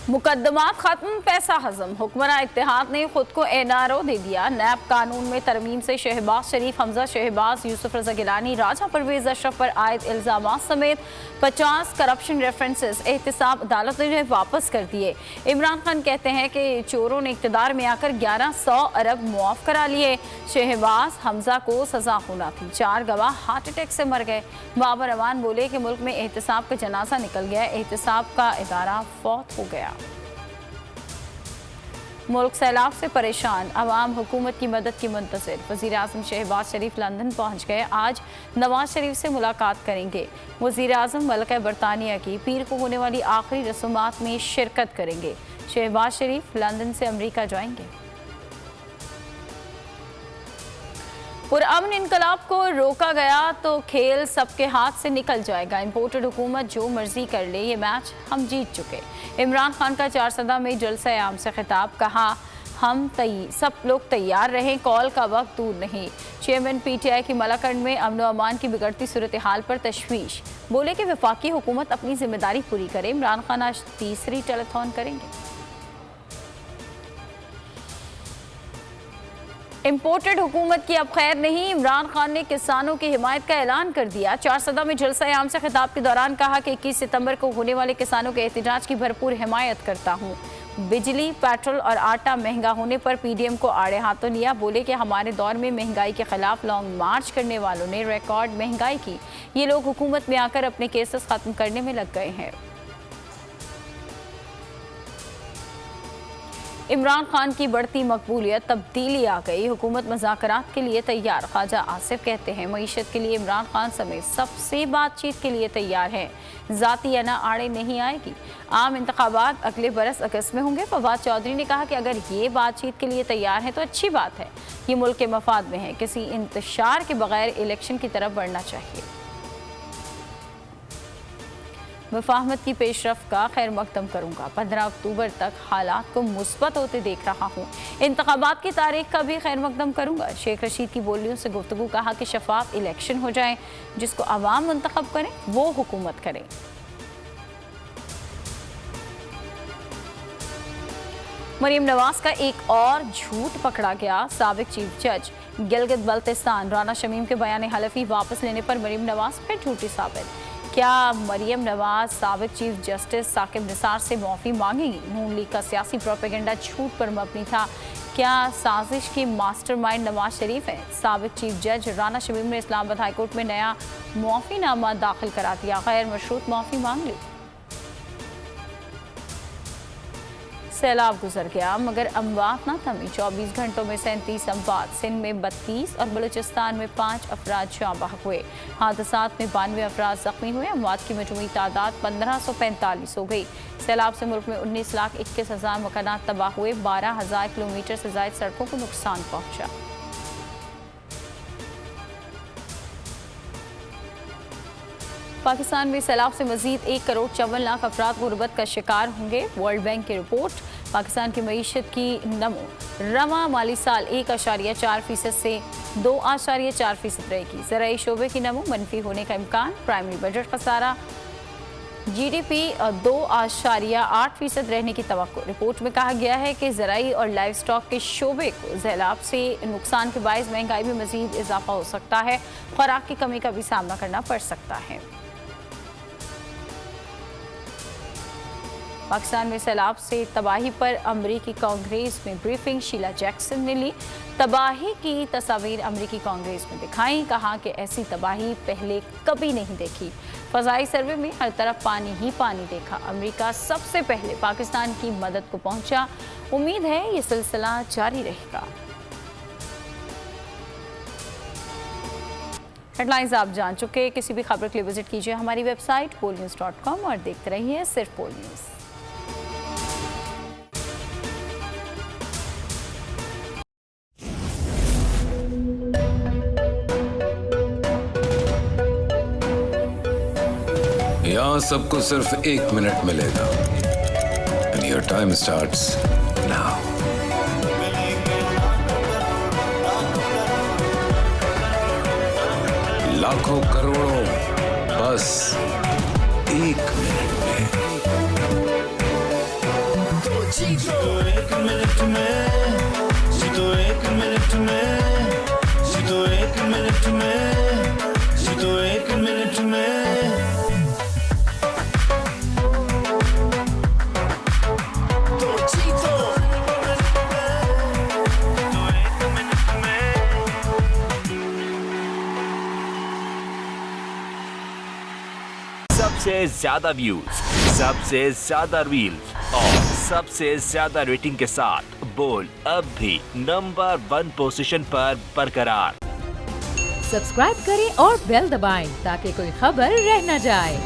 मुकदमात खत्म, पैसा हजम। हुक्मरान इत्तेहाद ने खुद को एनआरओ दे दिया। नैब कानून में तरमीम से शहबाज शरीफ, हमजा शहबाज, यूसुफ रजा गिलानी, राजा परवेज अशरफ पर आयद इल्जामात समेत 50 करप्शन रेफरेंसेस एहतसाब अदालत ने वापस कर दिए। इमरान खान कहते हैं कि चोरों ने इक़्तिदार में आकर 1100 अरब मुआफ करा लिए। शहबाज, हमजा को सजा होना थी, 4 गवाह हार्ट अटैक से मर गए। बाबर अमान बोले कि मुल्क में एहतसाब का जनाजा निकल गया, एहतसाब का इदारा फौत हो गया। मुल्क सैलाब से परेशान, अवाम हुकूमत की मदद की मुंतज़िर। वज़ीर-ए-आज़म शहबाज शरीफ लंदन पहुँच गए, आज नवाज शरीफ से मुलाकात करेंगे। वज़ीर-ए-आज़म मलका बरतानिया की पीर को होने वाली आखिरी रसूमात में शिरकत करेंगे। शहबाज शरीफ लंदन से अमरीका जाएंगे। पुरअमन इनकलाब को रोका गया तो खेल सबके हाथ से निकल जाएगा। इम्पोर्टेड हुकूमत जो मर्जी कर ले, ये मैच हम जीत चुके। इमरान खान का चारसदा में जलसा आम से खिताब, कहा हम सब लोग तैयार रहें, कॉल का वक्त दूर नहीं। चेयरमैन PTI की मलाकंड में अमन व अमान की बिगड़ती सूरत हाल पर तशवीश, बोले कि वफाकी हुकूमत अपनी जिम्मेदारी पूरी करे। इमरान खान आज तीसरी टेलीथॉन करेंगे। इम्पोर्टेड हुकूमत की अब खैर नहीं, इमरान खान ने किसानों की हिमायत का ऐलान कर दिया। चारसदा में जलसा आम से खिताब के दौरान कहा कि 21 सितंबर को होने वाले किसानों के एहतजाज की भरपूर हिमायत करता हूँ। बिजली, पेट्रोल और आटा महंगा होने पर PDM को आड़े हाथों लिया। बोले कि हमारे दौर में महंगाई के खिलाफ लॉन्ग मार्च करने वालों ने रिकॉर्ड महंगाई की। ये लोग हुकूमत में आकर अपने केसेस खत्म करने में लग गए हैं। इमरान खान की बढ़ती मकबूलियत, तब्दीली आ गई, हुकूमत मुज़ाकरात के लिए तैयार। ख्वाजा आसिफ कहते हैं मईशत के लिए इमरान खान समेत सबसे बातचीत के लिए तैयार है, ज़ाती अना आड़े नहीं आएगी। आम इंतखाबात अगले बरस अगस्त में होंगे। फवाद चौधरी ने कहा कि अगर ये बातचीत के लिए तैयार है तो अच्छी बात है, ये मुल्क के मफाद में है, किसी इंतशार के बगैर इलेक्शन की तरफ बढ़ना चाहिए। मुफाहमत की पेशरफ का खैर मकदम करूंगा, 15 अक्टूबर तक हालात को मुस्बत होते देख रहा हूँ, इंतखाबात की तारीख का भी खैर मकदम करूंगा। शेख रशीद की बोलियों से गुफ्तगू, कहा कि शफाफ इलेक्शन हो जाए, जिसको अवाम मुंतखब करें वो हुकूमत करे। मरीम नवाज का एक और झूठ पकड़ा गया। साबिक चीफ जज गिलगित बल्तिस्तान राना शमीम के बयान हलफी वापस लेने पर मरीम नवाज फिर झूठी साबित। क्या मरीम नवाज साबिक चीफ जस्टिस साकिब निसार से माफ़ी मांगेंगी? नून लीग का सियासी प्रोपेगेंडा झूठ पर मबनी था। क्या साजिश की मास्टरमाइंड नवाज शरीफ है? साबिक चीफ जज राना शमीम ने इस्लामाबाद हाईकोर्ट में नया माफ़ीनामा दाखिल करा दिया, गैर मशरूत माफ़ी मांग ली। सैलाब गुजर गया मगर अमवात न थमी, 24 घंटों में 37 अमवात, सिंध में 32 और बलूचिस्तान में 5 अफराद जाँ बहक हुए। हादसात में 92 अफराद जख्मी हुए। अमवात की मजमूई तादाद 1545 हो गई। सैलाब से मुल्क में 19,21,000 मकानात तबाह हुए, 12,000 किलोमीटर से ज़ायद सड़कों को नुकसान पहुँचा। पाकिस्तान में सैलाब से मजीद 1 करोड़ 54 लाख अफराद गुर्बत का शिकार होंगे। वर्ल्ड बैंक की रिपोर्ट, पाकिस्तान की मईशत की नमो रवा माली साल 1.4% से 2.4% रहेगी। ज़राई शोबे की नमो मनफी होने का इम्कान। प्राइमरी बजट खसारा GDP 2.8% रहने की तवक्को। रिपोर्ट में कहा गया है कि ज़राई और लाइव स्टॉक के शोबे को सैलाब से नुकसान के बायस महंगाई में मजीद इजाफा हो सकता है, खुराक की कमी का भी सामना करना पड़ सकता है। पाकिस्तान में सैलाब से तबाही पर अमरीकी कांग्रेस में ब्रीफिंग, शीला जैक्सन ने ली। तबाही की तस्वीर अमरीकी कांग्रेस में दिखाई, कहा कि ऐसी तबाही पहले कभी नहीं देखी। फ़ज़ाई सर्वे में हर तरफ पानी ही पानी देखा। अमरीका सबसे पहले पाकिस्तान की मदद को पहुंचा। उम्मीद है ये सिलसिला जारी रहेगा। हेडलाइंस आप जान चुके। किसी भी खबर के लिए विजिट कीजिए हमारी वेबसाइट polnews.com और देखते रहिए सिर्फ पोल न्यूज़। यहाँ सबको सिर्फ 1 मिनट मिलेगा। And your time starts now. लाखों करोड़ों बस 1 मिनट में। जीतो एक मिनट में, जीतो एक मिनट में, जीतो एक मिनट में, जीतो एक मिनट में। तो जीतो एक मिनट में। सबसे ज्यादा व्यूज, सबसे ज्यादा रील्स और सबसे ज्यादा रेटिंग के साथ बोल अब भी नंबर 1 पोजीशन पर बरकरार। सब्सक्राइब करें और बेल दबाएं ताकि कोई खबर रह न जाए।